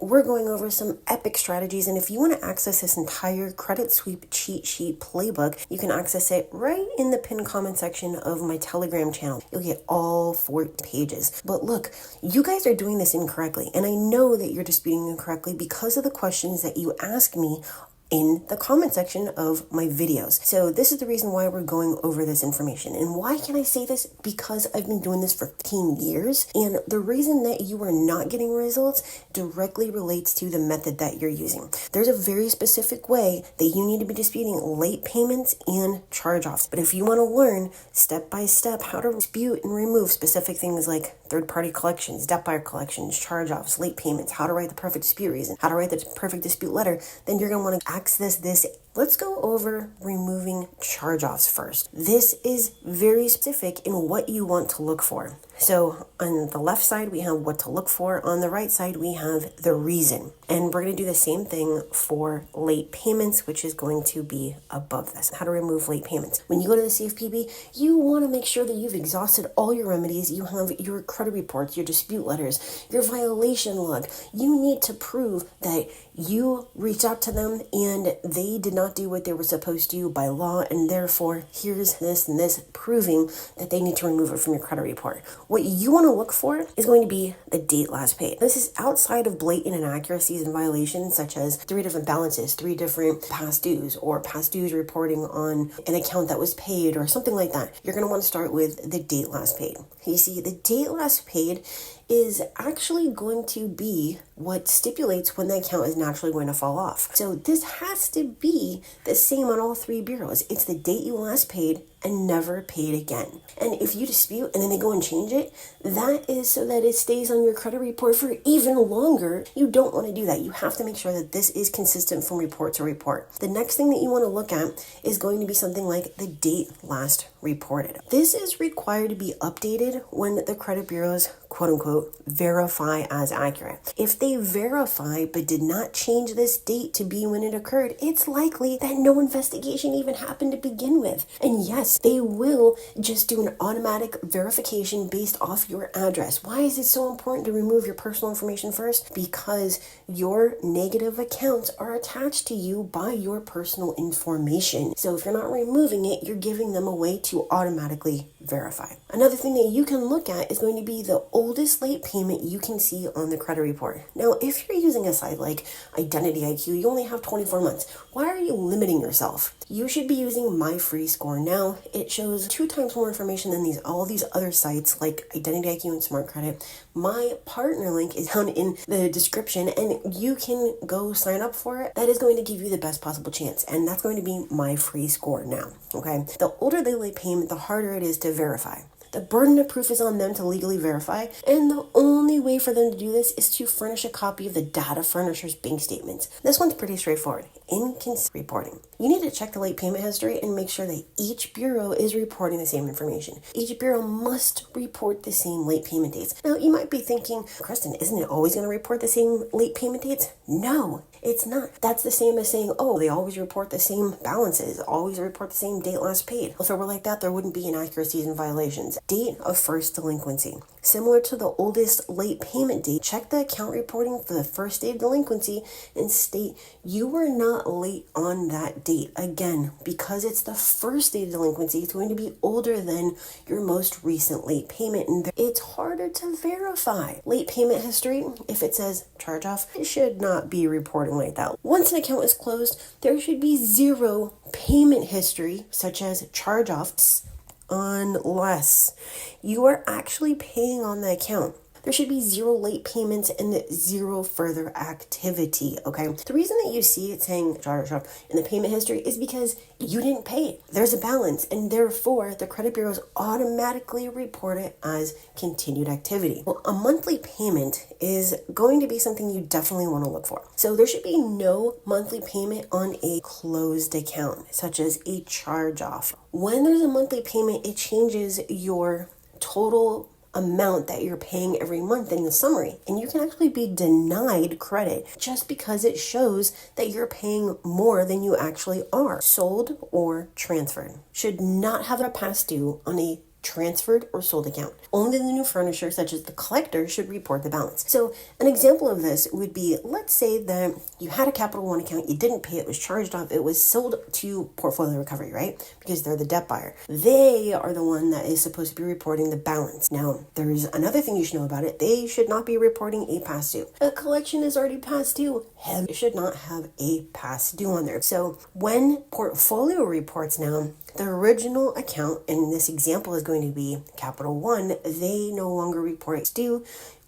we're going over some epic strategies. And if you want to access this entire credit sweep cheat sheet playbook, you can access it right in the pinned comment section of my Telegram channel. You'll get all 4 pages. But look, you guys are doing this incorrectly. And I know that you're disputing incorrectly because of the questions that you ask me in the comment section of my videos. So this is the reason why we're going over this information. And why can I say this? Because I've been doing this for 15 years. And the reason that you are not getting results directly relates to the method that you're using. There's a very specific way that you need to be disputing late payments and charge-offs. But if you want to learn step by step how to dispute and remove specific things like third-party collections, debt buyer collections, charge-offs, late payments, how to write the perfect dispute reason, how to write the perfect dispute letter, then you're going to want to access this. Let's go over removing charge-offs first. This is very specific in what you want to look for. So on the left side, we have what to look for. On the right side, we have the reason. And we're going to do the same thing for late payments, which is going to be above this. How to remove late payments. When you go to the CFPB, you want to make sure that you've exhausted all your remedies. You have your credit reports, your dispute letters, your violation log. You need to prove that you reached out to them and they did not do what they were supposed to by law, and therefore here's this and this proving that they need to remove it from your credit report. What you want to look for is going to be the date last paid. This is outside of blatant inaccuracies and violations such as 3 different balances, 3 different past dues, or past dues reporting on an account that was paid or something like that. You're going to want to start with the date last paid. You see, the date last paid is actually going to be what stipulates when the account is naturally going to fall off. So this has to be the same on all 3 bureaus. It's the date you last paid and never paid again. And if you dispute and then they go and change it, that is so that it stays on your credit report for even longer. You don't want to do that. You have to make sure that this is consistent from report to report. The next thing that you want to look at is going to be something like the date last reported. This is required to be updated when the credit bureaus, quote unquote, verify as accurate. If they verify but did not change this date to be when it occurred, it's likely that no investigation even happened to begin with. And yes, they will just do an automatic verification based off your address. Why is it so important to remove your personal information first? Because your negative accounts are attached to you by your personal information. So if you're not removing it, you're giving them a way to automatically verify. Another thing that you can look at is going to be the oldest late payment you can see on the credit report. Now, if you're using a site like Identity IQ, you only have 24 months. Why are you limiting yourself? You should be using My Free Score. Now, it shows 2 times more information than all these other sites like Identity IQ and Smart Credit. My partner link is down in the description and you can go sign up for it. That is going to give you the best possible chance, and that's going to be My Free Score now. Okay, the older the late payment, the harder it is to verify. The burden of proof is on them to legally verify, and the only way for them to do this is to furnish a copy of the data furnisher's bank statements. This one's pretty straightforward. Inconsistent reporting. You need to check the late payment history and make sure that each bureau is reporting the same information. Each bureau must report the same late payment dates. Now, you might be thinking, Kristen, isn't it always going to report the same late payment dates? No, it's not. That's the same as saying, oh, they always report the same balances, always report the same date last paid. If it were like that, there wouldn't be inaccuracies and violations. Date of first delinquency. Similar to the oldest late payment date, check the account reporting for the first day of delinquency and state you were not late on that date. Again, because it's the first day of delinquency, it's going to be older than your most recent late payment, and it's harder to verify. Late payment history, if it says charge off, it should not be reporting like that. Once an account is closed, there should be 0 payment history, such as charge offs, unless you are actually paying on the account. There should be 0 late payments and 0 further activity, okay? The reason that you see it saying charge off in the payment history is because you didn't pay it. There's a balance, and therefore the credit bureaus automatically report it as continued activity. Well, a monthly payment is going to be something you definitely want to look for. So there should be no monthly payment on a closed account, such as a charge off. When there's a monthly payment, it changes your total amount that you're paying every month in the summary, and you can actually be denied credit just because it shows that you're paying more than you actually are. Sold or transferred should not have a past due on a transferred or sold account. Only the new furnisher, such as the collector, should report the balance. So an example of this would be, let's say that you had a Capital One account, you didn't pay, it was charged off, it was sold to Portfolio Recovery, right? Because they're the debt buyer. They are the one that is supposed to be reporting the balance. Now, there's another thing you should know about it. They should not be reporting a past due. A collection is already past due. It should not have a past due on there. So when Portfolio reports now, the original account, in this example is going to be Capital One, they no longer report due,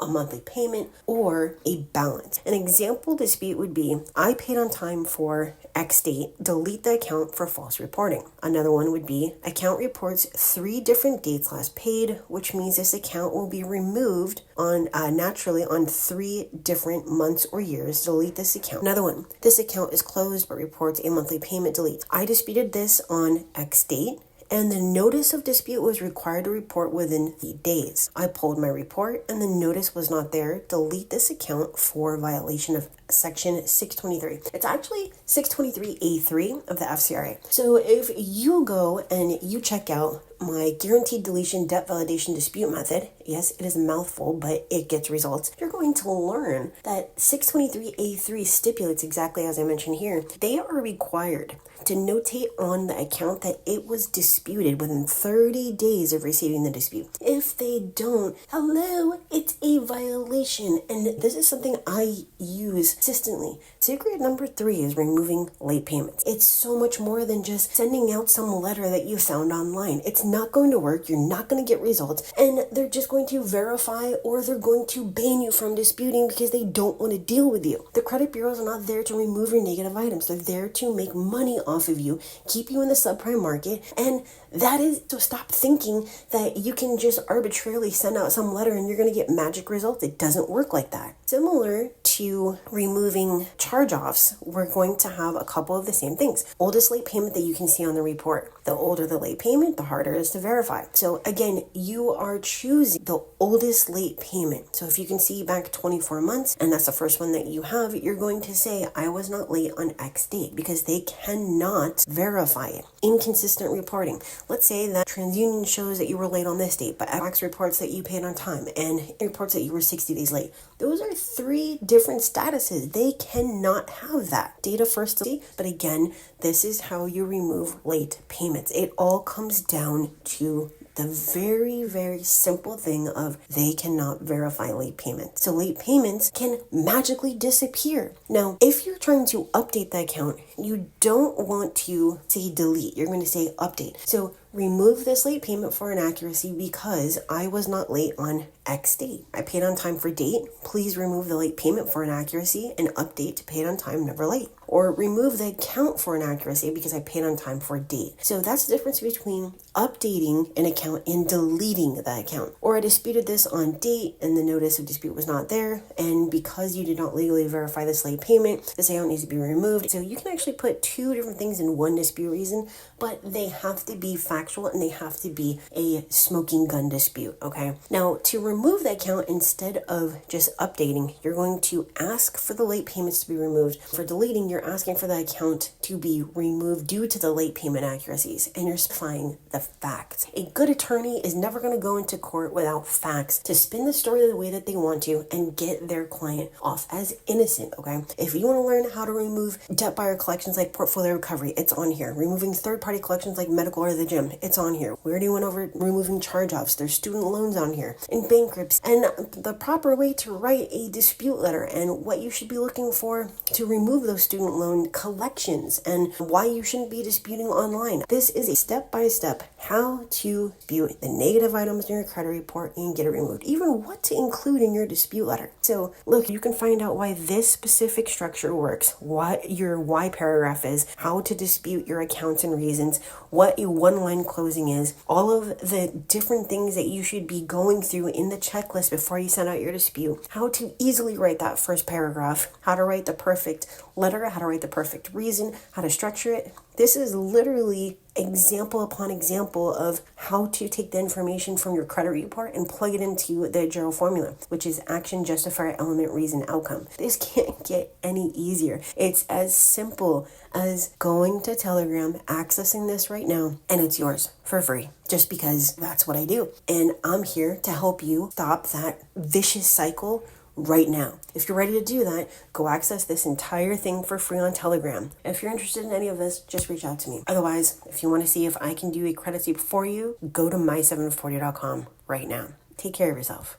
a monthly payment, or a balance. An example dispute would be, I paid on time for X date, delete the account for false reporting. Another one would be, account reports 3 different dates last paid, which means this account will be removed on naturally on 3 different months or years. Delete this account. Another one, this account is closed but reports a monthly payment, delete. I disputed this on X date, and the notice of dispute was required to report within 3 days. I pulled my report and the notice was not there. Delete this account for violation of Section 623. It's actually 623A3 of the FCRA. So if you go and you check out my guaranteed deletion debt validation dispute method, yes, it is a mouthful, but it gets results. You're going to learn that 623A3 stipulates exactly as I mentioned here. They are required to notate on the account that it was disputed within 30 days of receiving the dispute. If they don't, hello, it's a violation. And this is something I use consistently. Secret number 3 is removing late payments. It's so much more than just sending out some letter that you found online. It's not going to work. You're not going to get results. And they're just going to verify, or they're going to ban you from disputing because they don't want to deal with you. The credit bureaus are not there to remove your negative items. They're there to make money off of you, keep you in the subprime market. And that is to stop thinking that you can just arbitrarily send out some letter and you're going to get magic results. It doesn't work like that. Similar to removing charge-offs, we're going to have a couple of the same things. Oldest late payment that you can see on the report. The older the late payment, the harder it is to verify. So again, you are choosing the oldest late payment. So if you can see back 24 months, and that's the first one that you have, you're going to say, I was not late on X date, because they cannot verify it. Inconsistent reporting. Let's say that TransUnion shows that you were late on this date, but X reports that you paid on time, and it reports that you were 60 days late. Those are 3 different statuses. They cannot have that. Data first, but again, this is how you remove late payments. It all comes down to the very, very simple thing of they cannot verify late payments. So late payments can magically disappear. Now, if you're trying to update the account, you don't want to say delete. You're going to say update. So remove this late payment for inaccuracy because I was not late on X date. I paid on time for date. Please remove the late payment for inaccuracy and update to paid on time, never late. Or remove the account for inaccuracy because I paid on time for date. So that's the difference between updating an account and deleting the account. Or I disputed this on date and the notice of dispute was not there. And because you did not legally verify this late payment, this account needs to be removed. So you can actually put 2 different things in one dispute reason, but they have to be factual and they have to be a smoking gun dispute, okay? Now, to remove the account, instead of just updating, you're going to ask for the late payments to be removed. For deleting, you're asking for the account to be removed due to the late payment accuracies, and you're specifying the facts. A good attorney is never going to go into court without facts to spin the story the way that they want to and get their client off as innocent, okay? If you want to learn how to remove debt buyer collections like Portfolio Recovery, it's on here. Removing third-party collections like medical or the gym, it's on here. We already went over removing charge-offs. There's student loans on here and bankruptcy, and the proper way to write a dispute letter and what you should be looking for to remove those student loan collections and why you shouldn't be disputing online. This is a step-by-step how to dispute the negative items in your credit report and get it removed. Even what to include in your dispute letter. So look, you can find out why this specific structure works, what your why paragraph is, how to dispute your accounts and reasons, what a one-line closing is, all of the different things that you should be going through in the checklist before you send out your dispute, how to easily write that first paragraph, how to write the perfect letter, how to write the perfect reason, how to structure it. This is literally example upon example of how to take the information from your credit report and plug it into the Gerald formula, which is action, justifier, element, reason, outcome. This can't get any easier. It's as simple as going to Telegram, accessing this right now, and it's yours for free, just because that's what I do. And I'm here to help you stop that vicious cycle right now. If you're ready to do that, go access this entire thing for free on Telegram. If you're interested in any of this, just reach out to me. Otherwise, if you want to see if I can do a credit sweep for you, go to my740.com right now. Take care of yourself.